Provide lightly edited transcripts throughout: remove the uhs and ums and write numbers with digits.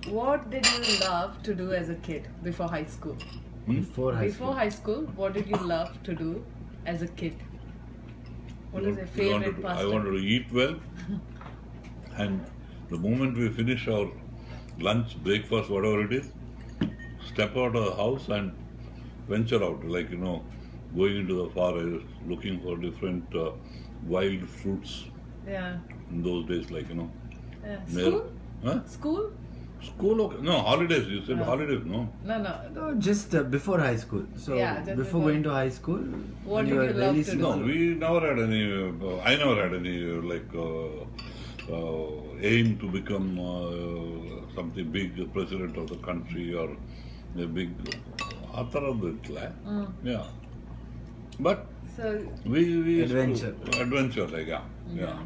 What did you love to do as a kid before high school? Before high Before school. high school, what did you love to do as a kid? What was your favorite I pastime? wanted to eat well, and the moment we finish our lunch, breakfast, whatever it is, step out of the house and venture out, like going into the forest, looking for different wild fruits. Yeah. In those days, Yeah. There- School? Huh? School? School, okay. No, holidays. You said No. holidays, no? No. No, just before high school. So Yeah, just before before. going to high school, What when did were you love really to do? No, small. we never had any. I never had any aim to become something big, president of the country or a big. ಆ ಥರದ್ದು ಇತ್ತಲ್ಲ. Yeah. But So, we used Adventure. to adventure, like yeah.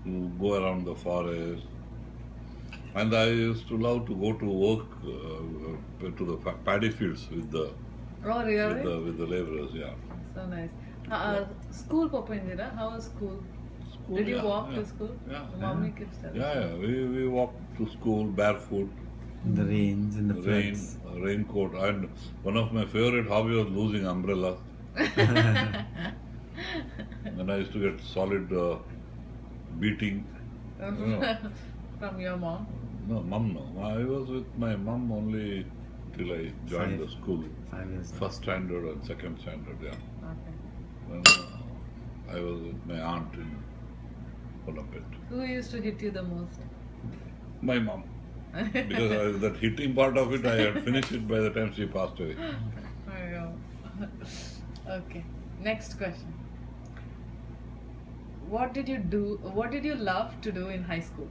To go around the forest, and I used to love to go to work to the paddy fields with the oh really? with the laborers. Yeah. So nice. School popindira? How was school? School, Did you yeah, walk yeah. to school? Yeah. Mommy keeps telling. Yeah. We walked to school barefoot, In the rains, in the rain, floods. raincoat, and one of my favorite hobby was losing umbrellas. And I used to get solid beating. From your mom? No, mum, no. I was with my mum only till I joined the 5 school. 5 years. First standard and second standard, yeah. Okay. And, I was with my aunt in Polampet. Who used to hit you the most? My mum. Because that hitting part of it, I had finished it by the time she passed away. Okay. Next question. What did you do? What did you love to do in high school?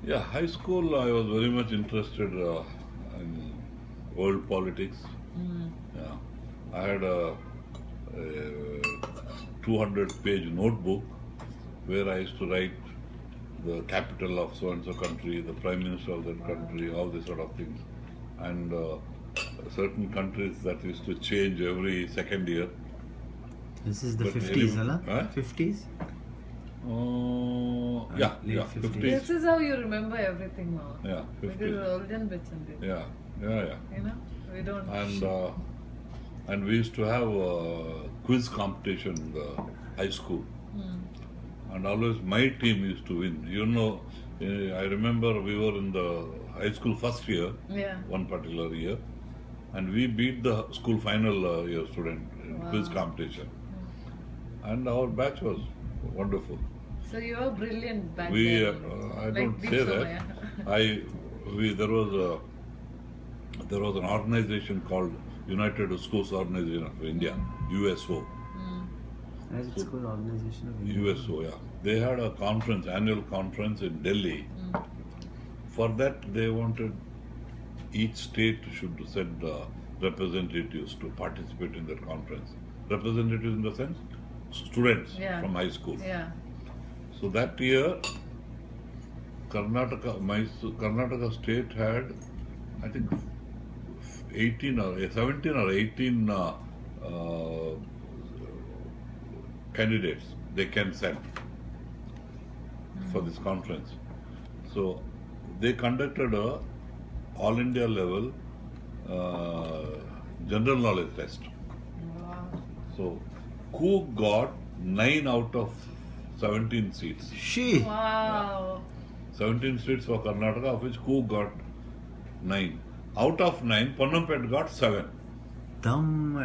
Yeah, high school, I was very much interested in world politics. Yeah, I had a 200-page notebook where I used to write the capital of so-and-so country, the prime minister of that country, all these sort of things. And certain countries that used to change every second year. This is the But 50s, any- huh? Huh? 50s? Yeah, Late 50s. This is how you remember everything now. Yeah, Because 50s. all the bits and bits. Yeah. You know, we don't. And we used to have a quiz competition in the high school. And always my team used to win. I remember we were in the high school first year, Yeah. one particular year, and we beat the school final year student in quiz competition. And our batch was wonderful. So you were brilliant back We, then. I Like don't Deep say Somaya. that. There was an organization called United Schools Organization of India, USO. As it's called Organization of India. USO, yeah. They had a conference, annual conference in Delhi. For that, they wanted each state should send representatives to participate in that conference. Representatives in the sense, students Yeah. from high school. Yeah. So that year, Karnataka state had, I think, 17 or 18 candidates they can send for this conference. So they conducted a all India level general knowledge test. Wow. So Cook got 9 out of 17 seats. She. Wow. 17 seats for Karnataka, of which Cook got 9. Out of 9, Ponnampet got 7. Damn.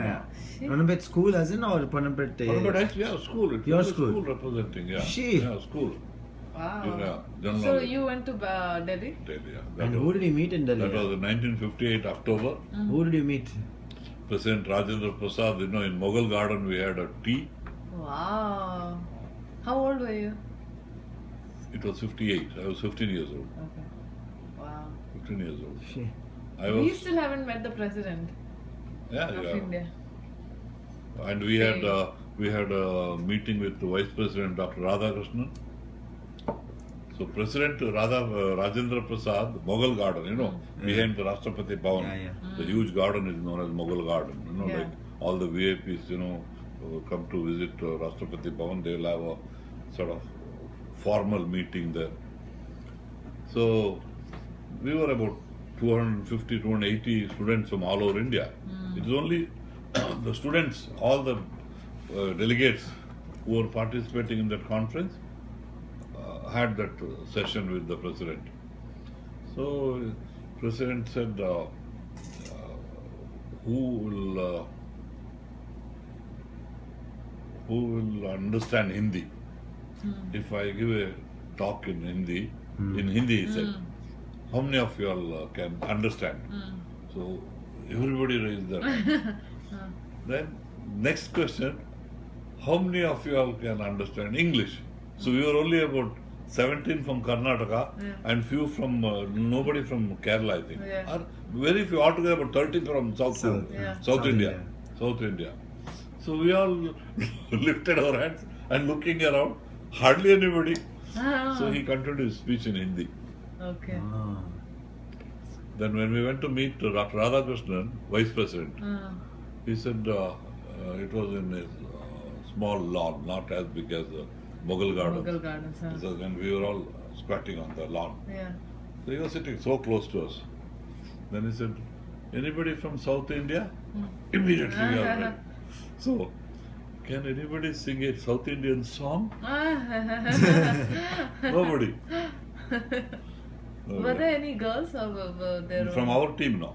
Panampet school as in or Panampet? Ponnampet actually, yeah, school. It Your was a school? school representing, yeah. She. Yeah, school. Wow. Yeah, general So knowledge. you went to Delhi? Yeah. And who did you meet in Delhi? That was in 1958 October. Who did you meet? President Rajendra Prasad, in Mughal Garden we had a tea. Wow. How old were you? It was 58. I was 15 years old. Okay. Wow. 15 years old. She. I We was, still haven't met the president yeah, of yeah. India. And we had a meeting with the Vice President Dr. Radhakrishnan. So President Rajendra Prasad, Mughal Garden, behind the Rashtrapati Bhavan, Yeah. the huge garden is known as Mughal Garden. Yeah. Like all the VIPs, come to visit Rashtrapati Bhavan, they'll have a sort of formal meeting there. So we were about 250, 280 students from all over India. It is only the students, all the delegates who were participating in that conference had that session with the president. So president said, who will understand Hindi? If I give a talk in Hindi, he said, how many of you all can understand? So everybody raised their hand. Then next question, how many of you all can understand English? So we were only about 17 from Karnataka and few from, nobody from Kerala, I think. Yeah. Or very few, altogether about 30 from South India. India. South India. So we all lifted our hands and looking around, hardly anybody. So he continued his speech in Hindi. Okay. Ah. Then when we went to meet Dr. Radhakrishnan, Vice President, he said it was in a small lawn, not as big as Mughal Gardens. Mughal Gardens. So then we were all squatting on the lawn. Yeah. So he was sitting so close to us. Then he said, anybody from South India? Immediately we all went. So, can anybody sing a South Indian song? Nobody. Were there any girls or were there From our team, no.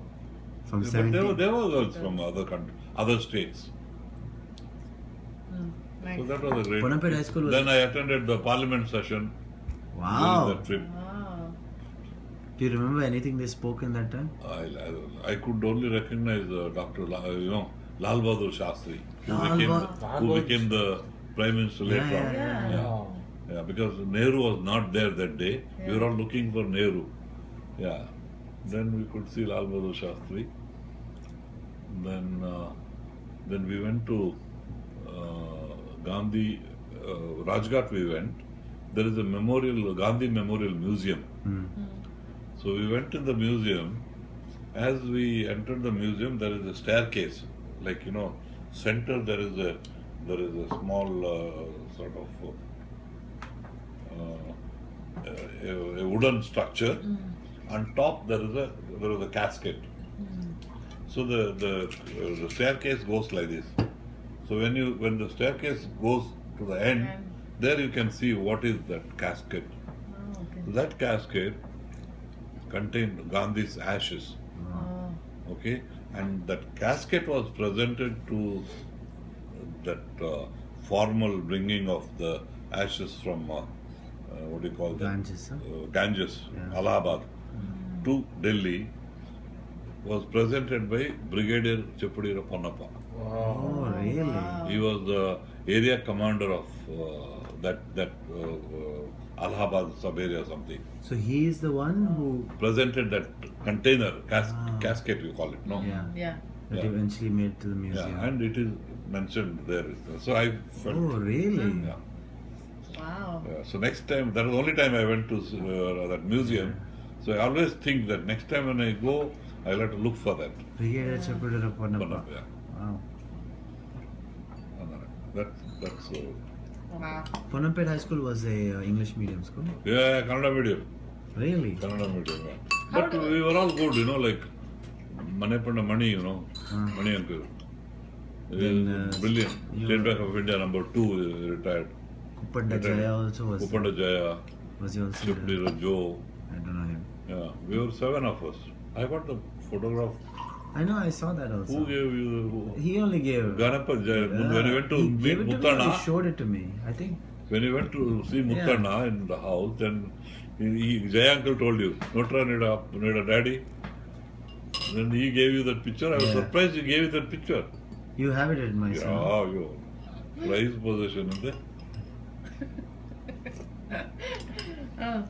From But 17. there were girls from other states. Nice. So that was a great. Ponampet High School was. Then I attended the parliament session Wow. during that trip. Wow. Do you remember anything they spoke in that time? I could only recognize Dr. Lal Bahadur Shastri, who became the Prime Minister later on. Yeah. Yeah, because Nehru was not there that day. We were all looking for Nehru. Yeah. Then we could see Lal Bahadur Shastri. Then we went to Gandhi, Rajghat we went. There is a Gandhi Memorial Museum. So we went to the museum. As we entered the museum, there is a staircase. Like, center there is a small sort of a wooden structure. On top there is a casket. So the staircase goes like this. So when the staircase goes to the end, there you can see what is that casket. Oh, okay. That casket contained Gandhi's ashes. Oh. Okay, and that casket was presented to that formal bringing of the ashes from what do you call that? Ganges, huh? Ganges, Yeah. Allahabad, to Delhi, was presented by Brigadier Chepudira Ponnappa. Oh, really? Wow. He was the area commander of that Allahabad sub-area or something. So he is the one who Presented that container, casket you call it, no? Yeah. Yeah. that Yeah. eventually made to the Yeah, museum. and it is mentioned there. So I felt. Oh, really? Yeah. Wow. So next time, that was the only time I went to that museum. So I always think that next time when I go, I'll have to look for that. Brigadier Chepudira Ponnappa. Yeah. Wow. That's Wow. Ponampet High School was a English medium school. yeah, Kannada medium. Really? Kannada medium, yeah. But we were all good, like Manepanda Mani, Mani uncle. Then, Brilliant. you State were- Bank of India #2 retired. Kupanda Jaya also was. Upanda Jaya, Was he also? there? Chipdira Joe. I don't know him. Yeah, we were 7 of us. I got the photograph. I know, I saw that also. Who gave you? He only gave. Ganappa Jaya. When you went to he meet gave it to me, Muttana, he showed it to me. I think. when you went to see Muttana in the house, then Jaya uncle told you, Notra need a daddy. Then he gave you that picture. I was Yeah. surprised he gave you that picture. You have it at my son. Yeah, you prize possession, isn't it? Oh.